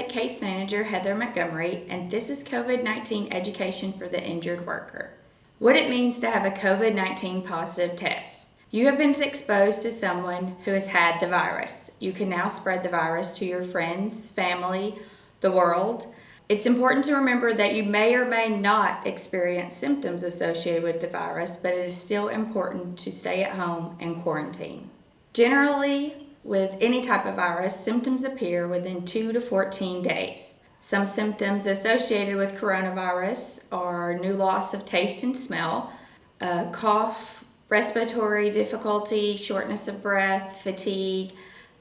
Intake Case Manager Heather Montgomery, and this is COVID-19 Education for the Injured Worker. What it means to have a COVID-19 positive test. You have been exposed to someone who has had the virus. You can now spread the virus to your friends, family, the world. It's important to remember that you may or may not experience symptoms associated with the virus, but it is still important to stay at home and quarantine. Generally, with any type of virus, symptoms appear within 2 to 14 days. Some symptoms associated with coronavirus are new loss of taste and smell, cough, respiratory difficulty, shortness of breath, fatigue,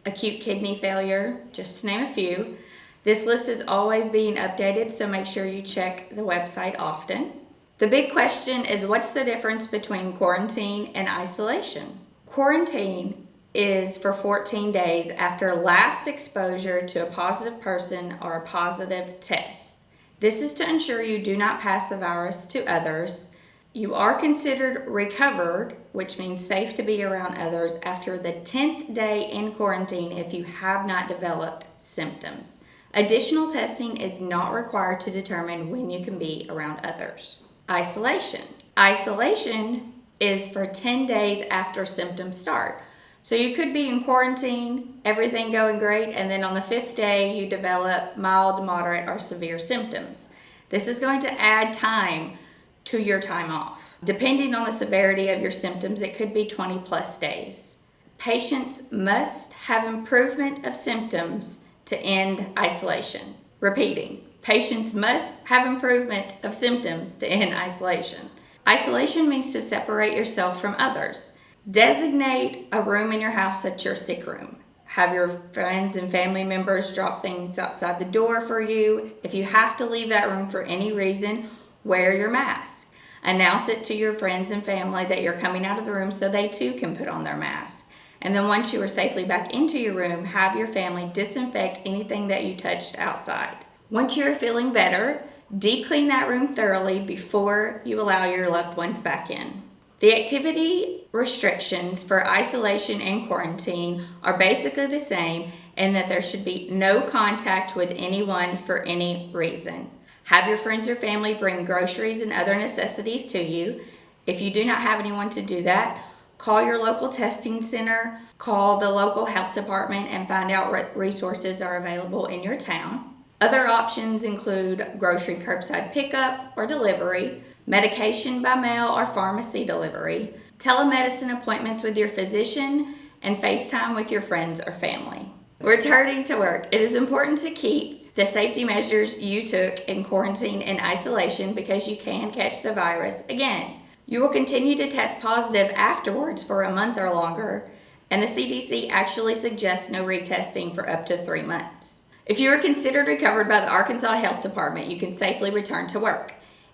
acute kidney failure, just to name a few. This list is always being updated, so make sure you check the website often. The big question is, what's the difference between quarantine and isolation? Quarantine is for 14 days after last exposure to a positive person or a positive test. This is to ensure you do not pass the virus to others. You are considered recovered, which means safe to be around others, after the 10th day in quarantine if you have not developed symptoms. Additional testing is not required to determine when you can be around others. Isolation. Isolation is for 10 days after symptoms start. So you could be in quarantine, everything going great, and then on the 5th day you develop mild, moderate, or severe symptoms. This is going to add time to your time off. Depending on the severity of your symptoms, it could be 20 plus days. Patients must have improvement of symptoms to end isolation. Repeating, patients must have improvement of symptoms to end isolation. Isolation means to separate yourself from others. Designate a room in your house that's your sick room. Have your friends and family members drop things outside the door for you. If you have to leave that room for any reason, wear your mask. Announce it to your friends and family that you're coming out of the room so they too can put on their mask. And then once you are safely back into your room, have your family disinfect anything that you touched outside. Once you're feeling better, deep clean that room thoroughly before you allow your loved ones back in. The activity restrictions for isolation and quarantine are basically the same in that there should be no contact with anyone for any reason. Have your friends or family bring groceries and other necessities to you. If you do not have anyone to do that, call your local testing center, call the local health department, and find out what resources are available in your town. Other options include grocery curbside pickup or delivery, medication by mail or pharmacy delivery, telemedicine appointments with your physician, and FaceTime with your friends or family. Returning to work. It is important to keep the safety measures you took in quarantine and isolation because you can catch the virus again. You will continue to test positive afterwards for a month or longer, and the CDC actually suggests no retesting for up to 3 months. If you are considered recovered by the Arkansas Health Department, you can safely return to work.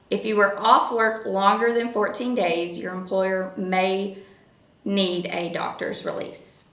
If you were off work longer than 14 days, your employer may need a doctor's release.